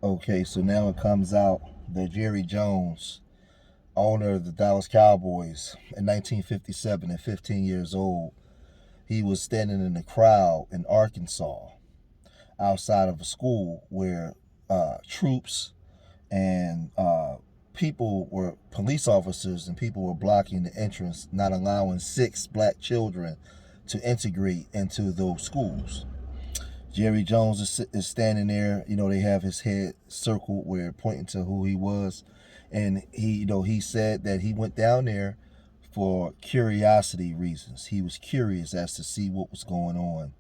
Okay, so now it comes out that Jerry Jones, owner of the Dallas Cowboys, in 1957, at 15 years old, he was standing in the crowd in Arkansas outside of a school where troops and police officers and people were blocking the entrance, not allowing 6 black children to integrate into those schools. Jerry Jones is standing there. They have his head circled where pointing to who he was. And he said that he went down there for curiosity reasons. He was curious as to see what was going on.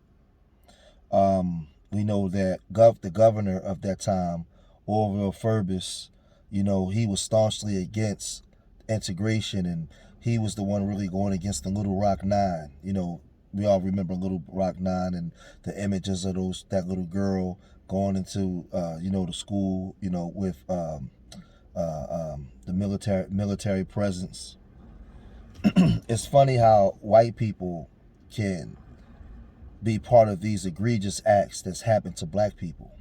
We know that the governor of that time, Orville Furbus, he was staunchly against integration, and he was the one really going against the Little Rock Nine. We all remember Little Rock Nine and the images of that little girl going into the school, with the military presence. It's funny how white people can be part of these egregious acts that's happened to black people.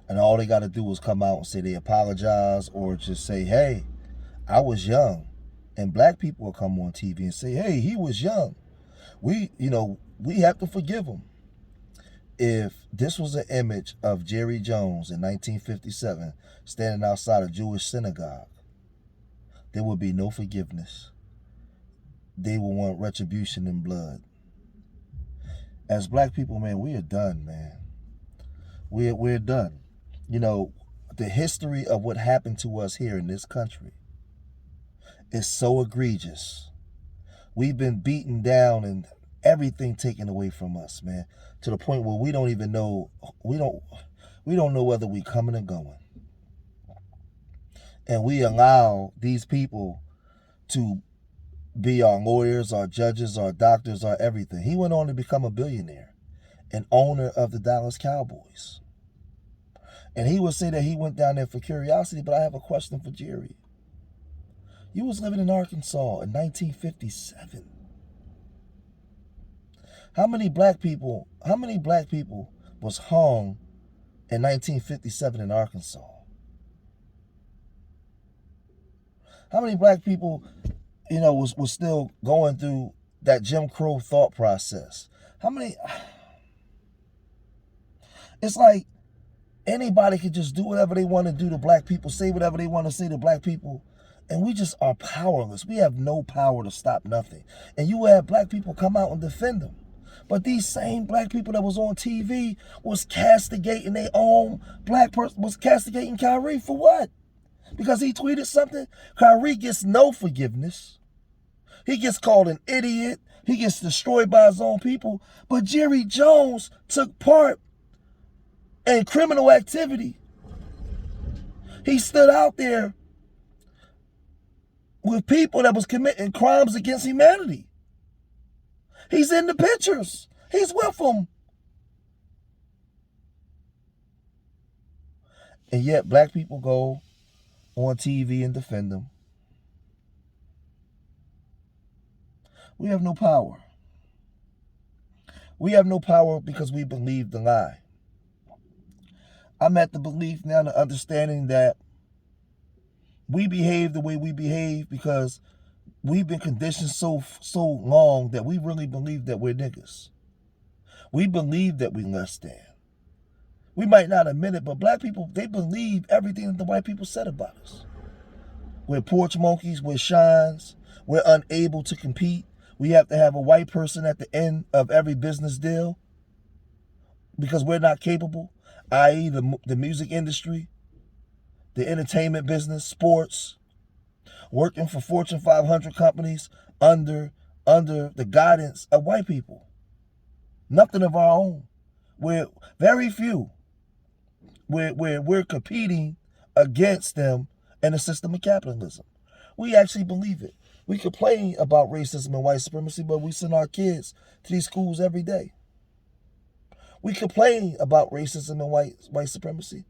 And all they got to do is come out and say they apologize, or just say, hey, I was young. And black people will come on TV and say, hey, he was young. We have to forgive him. If this was an image of Jerry Jones in 1957 standing outside a Jewish synagogue, there would be no forgiveness. They will want retribution in blood. As black people, man, we are done, man. We're done. The history of what happened to us here in this country is so egregious. We've been beaten down and everything taken away from us, man, to the point where we don't even know we don't know whether we coming or going. And we allow these people to be our lawyers, our judges, our doctors, our everything. He went on to become a billionaire and owner of the Dallas Cowboys. And he would say that he went down there for curiosity, but I have a question for Jerry. You was living in Arkansas in 1957. How many black people was hung in 1957 in Arkansas? How many black people, was still going through that Jim Crow thought process? How many? It's like anybody could just do whatever they want to do to black people, say whatever they want to say to black people, and we just are powerless. We have no power to stop nothing. And you have black people come out and defend them. But these same black people that was on TV was castigating their own black person, was castigating Kyrie for what? Because he tweeted something? Kyrie gets no forgiveness. He gets called an idiot. He gets destroyed by his own people. But Jerry Jones took part in criminal activity. He stood out there with people that was committing crimes against humanity. He's in the pictures. He's with them. And yet black people go on TV and defend them. We have no power. We have no power because we believe the lie. I'm at the belief now, the understanding that we behave the way we behave because we've been conditioned so long that we really believe that we're niggas. We believe that we less than. We might not admit it, but black people, they believe everything that the white people said about us. We're porch monkeys, we're shines, we're unable to compete. We have to have a white person at the end of every business deal because we're not capable, i.e. the music industry, the entertainment business, sports, working for Fortune 500 companies under the guidance of white people. Nothing of our own. We're very few. We're competing against them in a system of capitalism. We actually believe it. We complain about racism and white supremacy, but we send our kids to these schools every day. We complain about racism and white supremacy,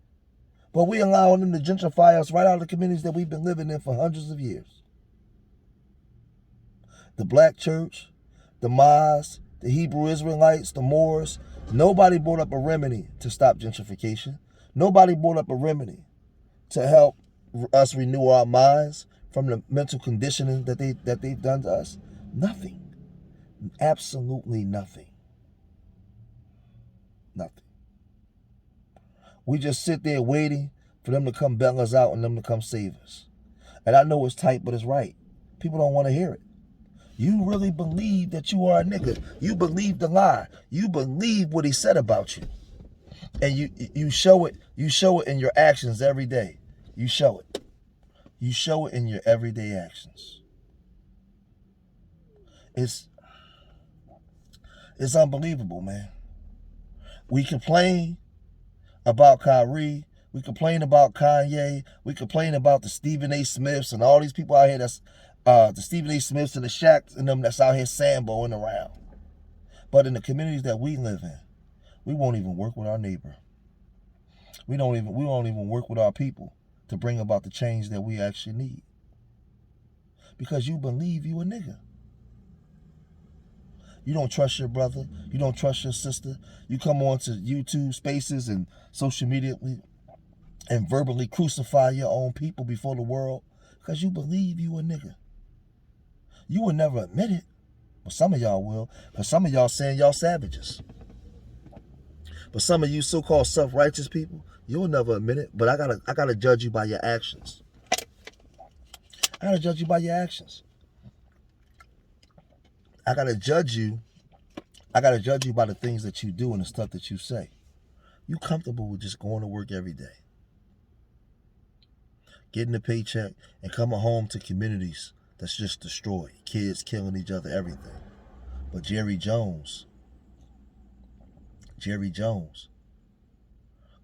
but we allowing them to gentrify us right out of the communities that we've been living in for hundreds of years. The black church, the mosques, the Hebrew Israelites, the Moors, nobody brought up a remedy to stop gentrification Nobody brought up a remedy to help us renew our minds from the mental conditioning that they've done to us. Nothing. Absolutely nothing. Nothing. We just sit there waiting for them to come bail us out and them to come save us. And I know it's tight, but it's right. People don't want to hear it. You really believe that you are a nigga. You believe the lie. You believe what he said about you. And you show it. You show it in your actions every day. You show it. You show it in your everyday actions. It's unbelievable, man. We complain about Kyrie. We complain about Kanye. We complain about the Stephen A. Smiths and all these people out here that's the Stephen A. Smiths and the Shaqs and them that's out here samboing around. But in the communities that we live in, we won't even work with our neighbor. We won't even work with our people to bring about the change that we actually need. Because you believe you a nigga. You don't trust your brother. You don't trust your sister. You come on to YouTube spaces and social media and verbally crucify your own people before the world because you believe you a nigga. You will never admit it, but some of y'all will, because some of y'all saying y'all savages. But some of you so-called self-righteous people, you'll never admit it, but I gotta judge you by your actions. I gotta judge you by your actions. I gotta judge you by the things that you do and the stuff that you say. You comfortable with just going to work every day, getting a paycheck, and coming home to communities that's just destroyed. Kids killing each other, everything. But Jerry Jones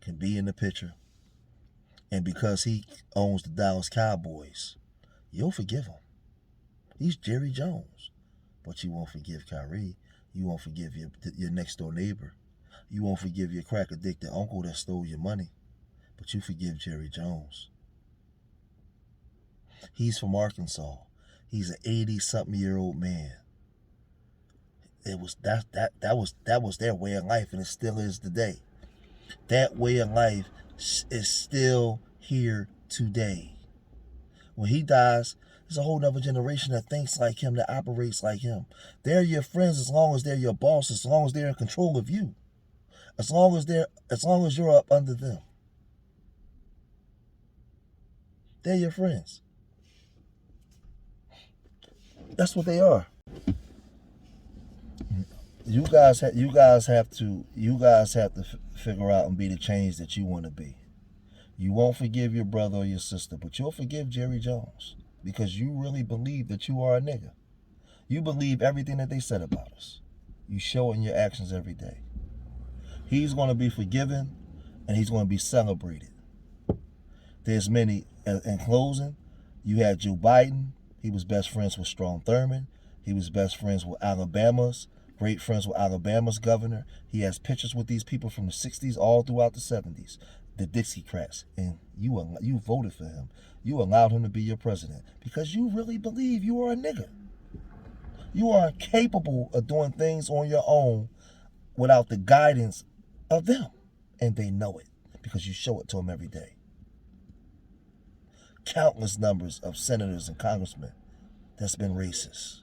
can be in the picture. And because he owns the Dallas Cowboys, you'll forgive him. He's Jerry Jones. But you won't forgive Kyrie. You won't forgive your next door neighbor. You won't forgive your crack addicted uncle that stole your money. But you forgive Jerry Jones. He's from Arkansas. He's an 80-something-year-old man. That was their way of life, and it still is today. That way of life is still here today. When he dies, there's a whole other generation that thinks like him, that operates like him. They're your friends as long as they're your boss, as long as they're in control of you, as long as you're up under them. They're your friends. That's what they are. You guys have to figure out and be the change that you want to be. You won't forgive your brother or your sister, but you'll forgive Jerry Jones because you really believe that you are a nigga. You believe everything that they said about us. You show it in your actions every day. He's going to be forgiven and he's going to be celebrated. There's many. In closing, you had Joe Biden. He was best friends with Strom Thurmond. He was best friends with great friends with Alabama's governor. He has pictures with these people from the 60s all throughout the 70s. The Dixiecrats. And you voted for him. You allowed him to be your president because you really believe you are a nigga. You are incapable of doing things on your own without the guidance of them. And they know it because you show it to them every day. Countless numbers of senators and congressmen that's been racist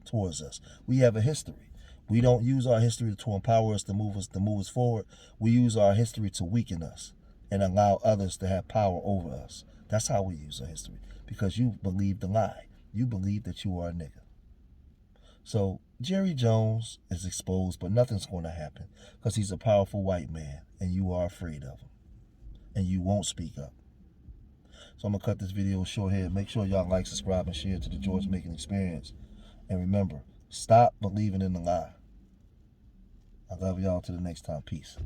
towards us. We have a history. We don't use our history to empower us to move us forward. We use our history to weaken us and allow others to have power over us. That's how we use our history. Because you believe the lie. You believe that you are a nigga. So Jerry Jones is exposed, but nothing's going to happen because he's a powerful white man and you are afraid of him. And you won't speak up. So I'm going to cut this video short here. Make sure y'all like, subscribe, and share to the George Making Experience. And remember, stop believing in the lie. I love y'all till the next time. Peace.